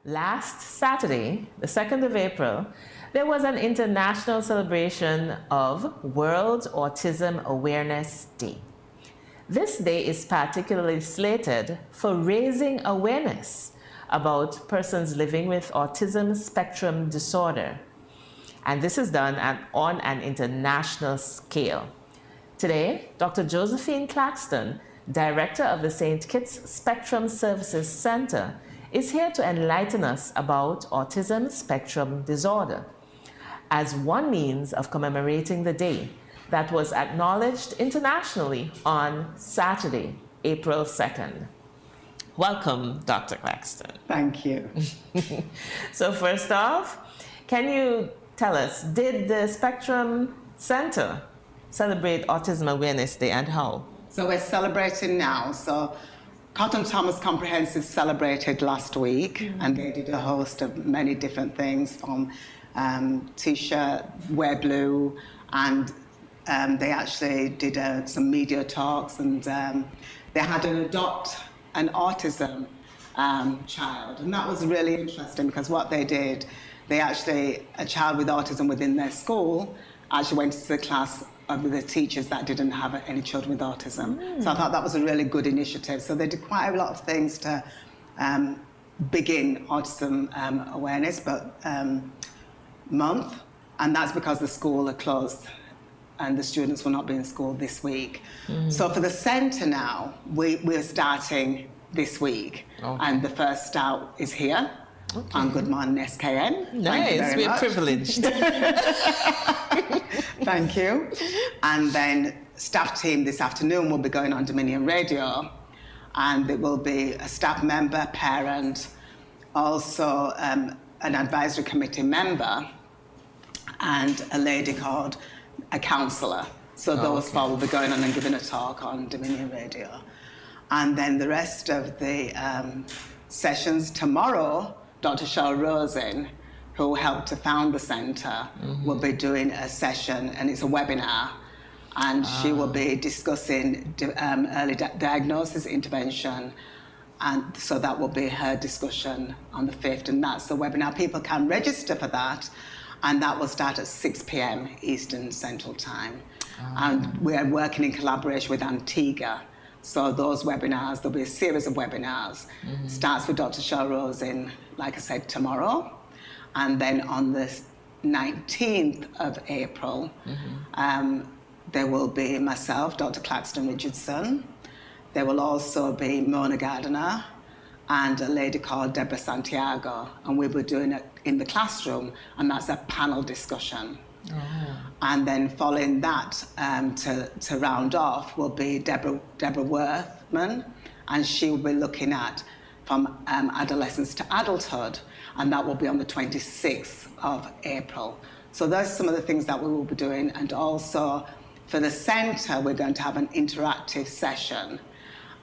Last Saturday, the 2nd of April, there was an international celebration of World Autism Awareness Day. This day is particularly slated for raising awareness about persons living with Autism Spectrum Disorder. And this is done on an international scale. Today, Dr. Josephine Claxton, Director of the St. Kitts Spectrum Services Center, is here to enlighten us about Autism Spectrum Disorder as one means of commemorating the day that was acknowledged internationally on Saturday, April 2nd. Welcome, Dr. Claxton. Thank you. So first off, can you tell us, did the Spectrum Center celebrate Autism Awareness Day and how? So we're celebrating now. So Cotton Thomas Comprehensive celebrated last week, and they did a host of many different things from T-shirt, Wear Blue, and they actually did some media talks, and they had an Adopt an Autism child. And that was really interesting because what they did, they actually, a child with autism within their school actually went to the class of the teachers that didn't have any children with autism. So I thought that was a really good initiative. So they did quite a lot of things to begin Autism Awareness month, and that's because the school are closed and the students will not be in school this week. So for the centre now, we're starting this week, and the first start is here. On Good Morning SKN. Nice, we're privileged. Thank you. And then staff team this afternoon will be going on Dominion Radio, and it will be a staff member, parent, also an advisory committee member, and a lady called a counsellor. So those four will be going on and giving a talk on Dominion Radio. And then the rest of the sessions tomorrow, Dr. Cheryl Rosen, who helped to found the centre, will be doing a session, and it's a webinar, and she will be discussing early diagnosis intervention, and so that will be her discussion on the 5th, and that's the webinar. People can register for that, and that will start at 6 p.m. Eastern Central Time. And we are working in collaboration with Antigua. So those webinars, there'll be a series of webinars. Starts with Dr. Cheryl Rosen, like I said, tomorrow. And then on the 19th of April, there will be myself, Dr. Claxton Richardson. There will also be Mona Gardiner and a lady called Deborah Santiago. And we'll be doing it in the classroom, and that's a panel discussion. And then following that, to round off, will be Deborah Worthman, and she will be looking at from adolescence to adulthood, and that will be on the 26th of April. So those are some of the things that we will be doing, and also for the centre, we're going to have an interactive session,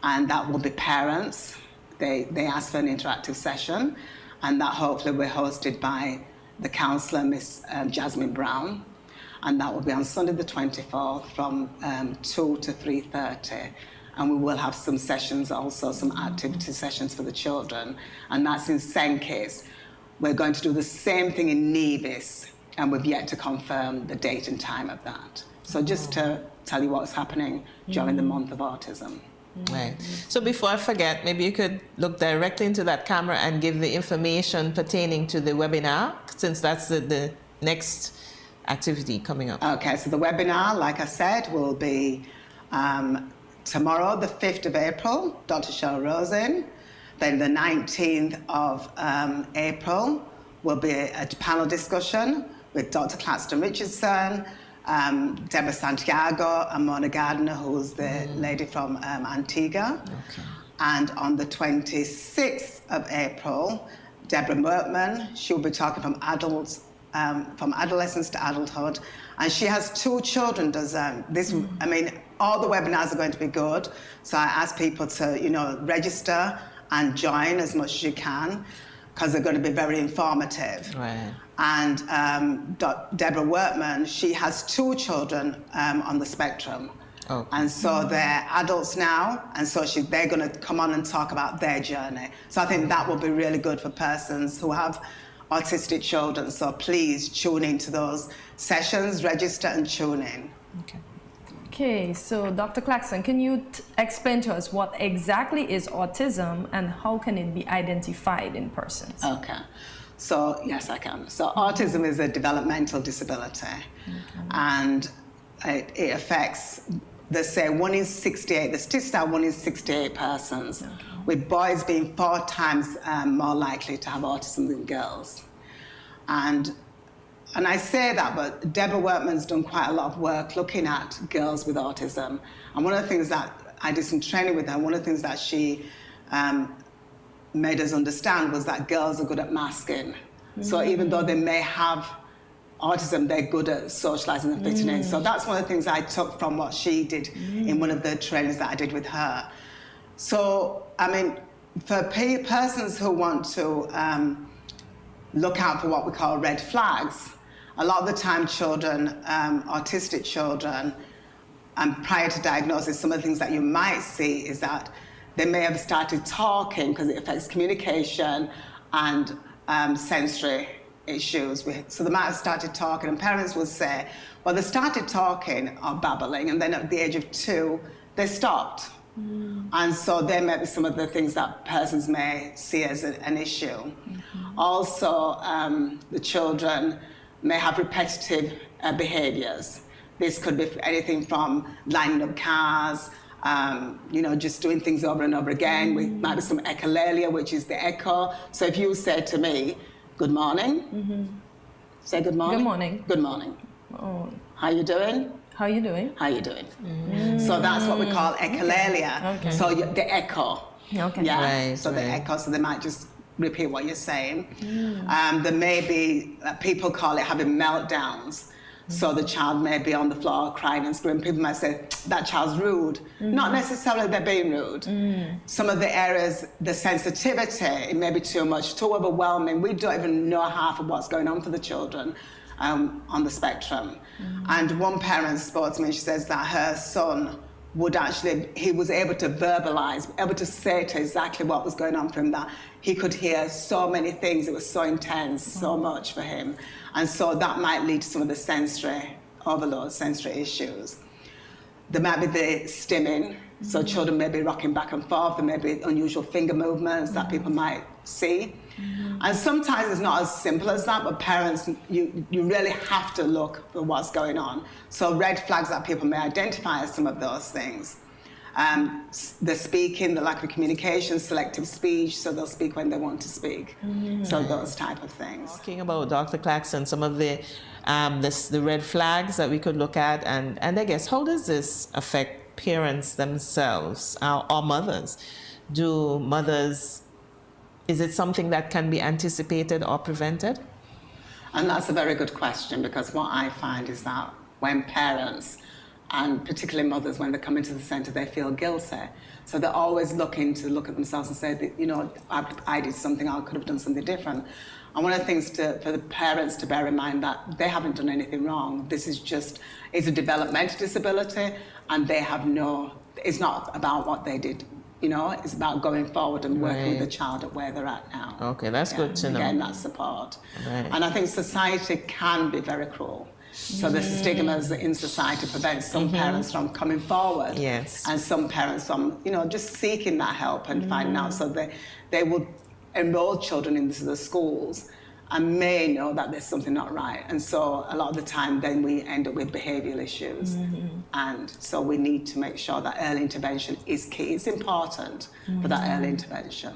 and that will be parents. They asked for an interactive session, and that hopefully will be hosted by the counsellor, Miss Jasmine Brown, and that will be on Sunday the 24th from 2 to 3:30. And we will have some sessions also, some activity sessions for the children, and that's in St. Kitts. We're going to do the same thing in Nevis, and we've yet to confirm the date and time of that. So just to tell you what's happening during the month of autism. Right. So before I forget, maybe you could look directly into that camera and give the information pertaining to the webinar, since that's the next activity coming up. Okay, so the webinar, like I said, will be tomorrow, the 5th of April, Dr. Cheryl Rosen. Then the 19th of April will be a panel discussion with Dr. Claxton Richardson, Deborah Santiago, and Mona Gardiner, who's the lady from Antigua. And on the 26th of April, Deborah Wortman, she'll be talking from adolescence to adulthood. And she has 2 children, I mean, all the webinars are going to be good. So I ask people to, register and join as much as you can, because they're going to be very informative. Right. And Deborah Wortman, she has 2 children on the spectrum. Oh. And so they're adults now, and so they're going to come on and talk about their journey. So I think that will be really good for persons who have autistic children. So please tune into those sessions, register and tune in. Okay. Okay, so Dr. Claxton, can you explain to us what exactly is autism and how can it be identified in persons? Okay. So, yes, I can. So autism is a developmental disability, and it affects, they say 1 in 68, the statistics are 1 in 68 persons, with boys being 4 times more likely to have autism than girls. And I say that, but Deborah Workman's done quite a lot of work looking at girls with autism. And one of the things that I did some training with her, one of the things that she made us understand was that girls are good at masking. So even though they may have autism, they're good at socializing and fitting in. So that's one of the things I took from what she did in one of the trainings that I did with her. So, I mean, for persons who want to look out for what we call red flags, a lot of the time children, autistic children, and prior to diagnosis, some of the things that you might see is that they may have started talking because it affects communication and sensory issues. So they might have started talking, and parents will say, well, they started talking or babbling, and then at the age of 2, they stopped. And so there may be some of the things that persons may see as an issue. Also, the children may have repetitive behaviors. This could be anything from lining up cars, just doing things over and over again. We might be some echolalia, which is the echo. So if you say to me, good morning, say good morning. Good morning. Good morning. Oh. How you doing? How you doing? How you doing? So that's what we call echolalia. Okay. So the echo. Okay. Yeah. Right, So the right. echo, so they might just repeat what you're saying. There may be, people call it having meltdowns. So the child may be on the floor crying and screaming. People might say, that child's rude. Not necessarily they're being rude. Some of the areas, the sensitivity, it may be too much, too overwhelming. We don't even know half of what's going on for the children on the spectrum. And one parent spoke to me, she says that her son would actually, he was able to verbalize, able to say to exactly what was going on for him, that he could hear so many things. It was so intense, so much for him. And so that might lead to some of the sensory overload, sensory issues. There might be the stimming. So children may be rocking back and forth. There may be unusual finger movements that people might see. And sometimes it's not as simple as that, but parents, you really have to look for what's going on. So red flags that people may identify as some of those things. The speaking, the lack of communication, selective speech, so they'll speak when they want to speak. So those type of things. Talking about Dr. Claxton, some of the red flags that we could look at, and I guess, how does this affect parents themselves or mothers? Do mothers, is it something that can be anticipated or prevented? And that's a very good question, because what I find is that when parents, and particularly mothers, when they come into the centre, they feel guilty. So they're always looking to look at themselves and say, I did something, I could have done something different. And one of the things for the parents to bear in mind that they haven't done anything wrong. This is it's a developmental disability, and they have it's not about what they did. It's about going forward and working with the child at where they're at now. Okay, that's good to know. Again, that support. Right. And I think society can be very cruel. So the stigmas in society prevent some parents from coming forward. Yes. And some parents from, just seeking that help and finding out. So they would enroll children into the schools and may know that there's something not right. And so a lot of the time then we end up with behavioural issues. And so we need to make sure that early intervention is key. It's important for that early intervention.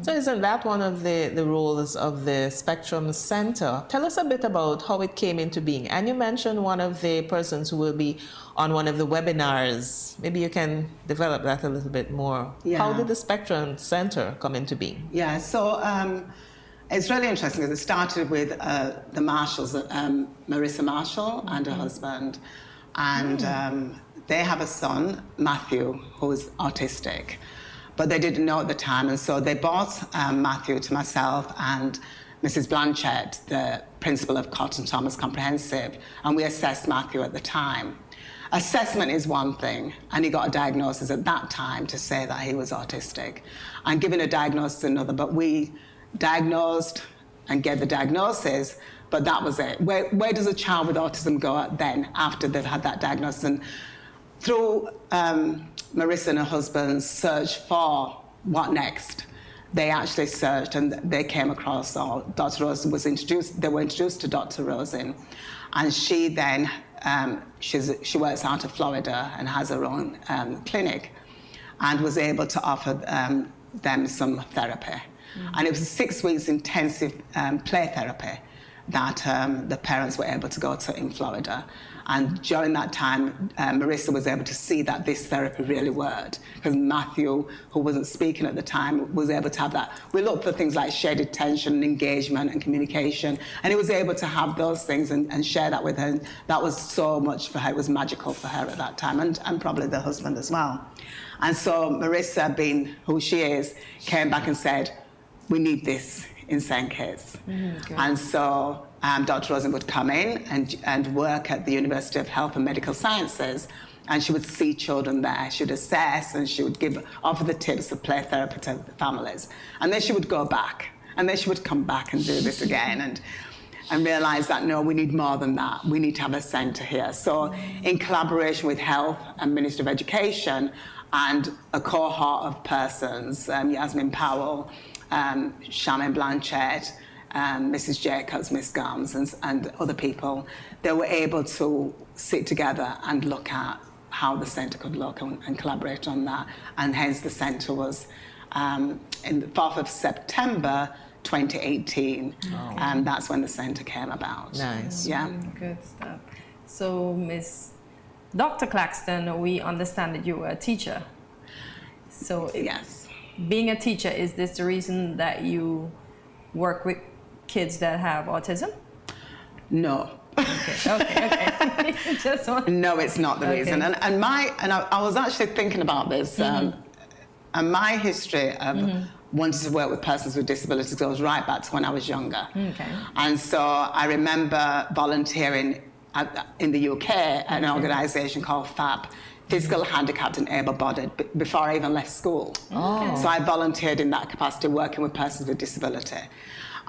So isn't that one of the roles of the Spectrum Center? Tell us a bit about how it came into being. And you mentioned one of the persons who will be on one of the webinars. Maybe you can develop that a little bit more. Yeah. How did the Spectrum Center come into being? Yeah, so it's really interesting because it started with the Marshalls, Marissa Marshall and her husband. And they have a son, Matthew, who is autistic. But they didn't know at the time, and so they bought Matthew to myself and Mrs. Blanchett, the principal of Cotton Thomas Comprehensive, and we assessed Matthew at the time. assessment is one thing, and he got a diagnosis at that time to say that he was autistic. And giving a diagnosis is another, but we diagnosed and gave the diagnosis, but that was it. Where does a child with autism go then, after they've had that diagnosis? And through Marissa and her husband's search for what next, they actually searched and they came across, Dr. Rosen was introduced, they were introduced to Dr. Rosen, and she then, she works out of Florida and has her own clinic, and was able to offer them some therapy. Mm-hmm. And it was 6 weeks intensive play therapy that the parents were able to go to in Florida. And during that time, Marissa was able to see that this therapy really worked, because Matthew, who wasn't speaking at the time, was able to have that. We looked for things like shared attention and engagement and communication, and he was able to have those things and share that with her. And that was so much for her, it was magical for her at that time, and probably the husband as well. And so Marissa, being who she is, came back and said, we need this in St. Kitts. Mm-hmm, and so Dr. Rosen would come in and work at the University of Health and Medical Sciences, and she would see children there. She would assess, and she would offer the tips of play therapy to the families. And then she would go back, and then she would come back and do this again, and realize that, no, we need more than that. We need to have a centre here. So in collaboration with Health and Ministry of Education and a cohort of persons, Yasmin Powell, Charmaine Blanchett, Mrs. Jacobs, Miss Gums, and other people, they were able to sit together and look at how the centre could look and collaborate on that. And hence the centre was in the 4th of September 2018, and that's when the centre came about. Nice. Yeah. Good stuff. So, Miss Dr. Claxton, we understand that you were a teacher. So, yes. Being a teacher, is this the reason that you work with kids that have autism? No. Okay. Just one. No, it's not the reason. And I was actually thinking about this, and my history of wanting to work with persons with disabilities goes right back to when I was younger. Okay. And so I remember volunteering in the UK at an organisation called FAB, Physical Handicapped and Able-Bodied, before I even left school. Oh. So I volunteered in that capacity, working with persons with disability.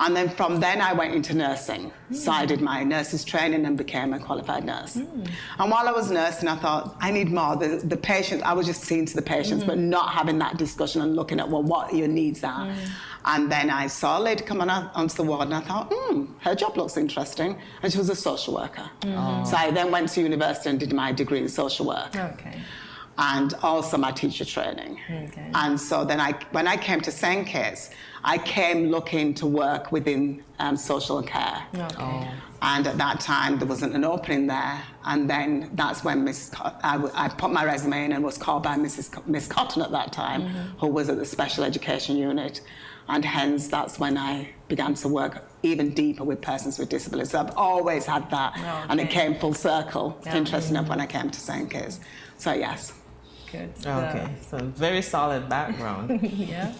And then from then I went into nursing. So I did my nurse's training and became a qualified nurse. And while I was nursing, I thought, I need more. The patient, I was just seeing to the patients, but not having that discussion and looking at, well, what your needs are. And then I saw a lady come onto the ward, and I thought, her job looks interesting. And she was a social worker. So I then went to university and did my degree in social work. Okay. And also my teacher training. Okay. And so then when I came to St. Kitts, I came looking to work within social care. Okay. And at that time, there wasn't an opening there. And then that's when I put my resume in and was called by Miss Cotton at that time, who was at the special education unit. And hence, that's when I began to work even deeper with persons with disabilities. So I've always had that. Okay. And it came full circle, interesting enough, when I came to St. Kitts. So yes. Good. Okay, so very solid background. Yeah.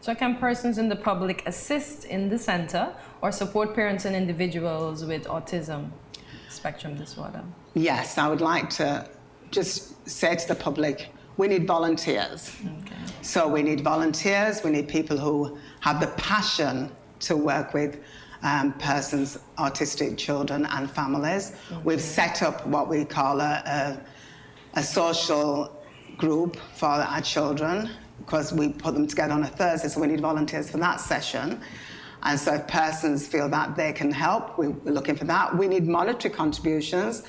So can persons in the public assist in the center or support parents and individuals with autism spectrum disorder? Yes, I would like to just say to the public, we need volunteers. Okay. So we need volunteers, we need people who have the passion to work with persons, autistic children and families. Okay. We've set up what we call a social group for our children, because we put them together on a Thursday, so we need volunteers for that session. And so if persons feel that they can help, we're looking for that. We need monetary contributions.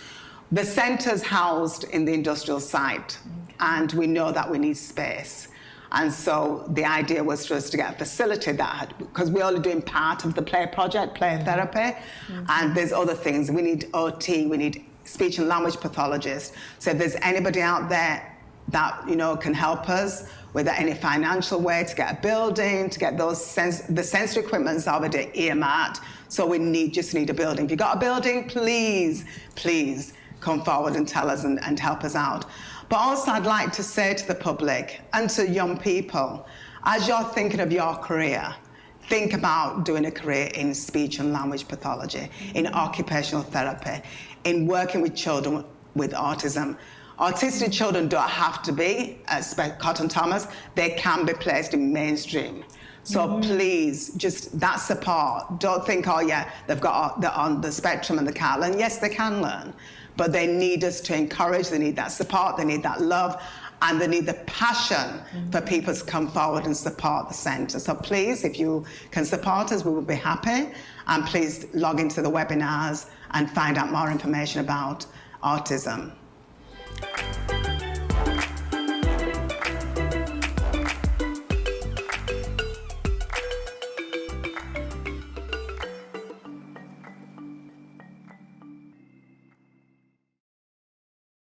The centre's housed in the industrial site, and we know that we need space. And so the idea was for us to get a facility because we're only doing part of the play project, play therapy, and there's other things. We need OT, we need speech and language pathologists. So if there's anybody out there that can help us with any financial way to get a building, to get the sensory equipment's already earmarked. So we just need a building. If you've got a building, please come forward and tell us and help us out. But also I'd like to say to the public and to young people, as you're thinking of your career, think about doing a career in speech and language pathology, in occupational therapy, in working with children with autism. Autistic children don't have to be, as Cotton Thomas, they can be placed in mainstream. So please, just that support. Don't think, oh yeah, they're on the spectrum and they can't learn. Yes, they can learn, but they need us to encourage, they need that support, they need that love, and they need the passion for people to come forward and support the centre. So please, if you can support us, we will be happy. And please log into the webinars and find out more information about autism.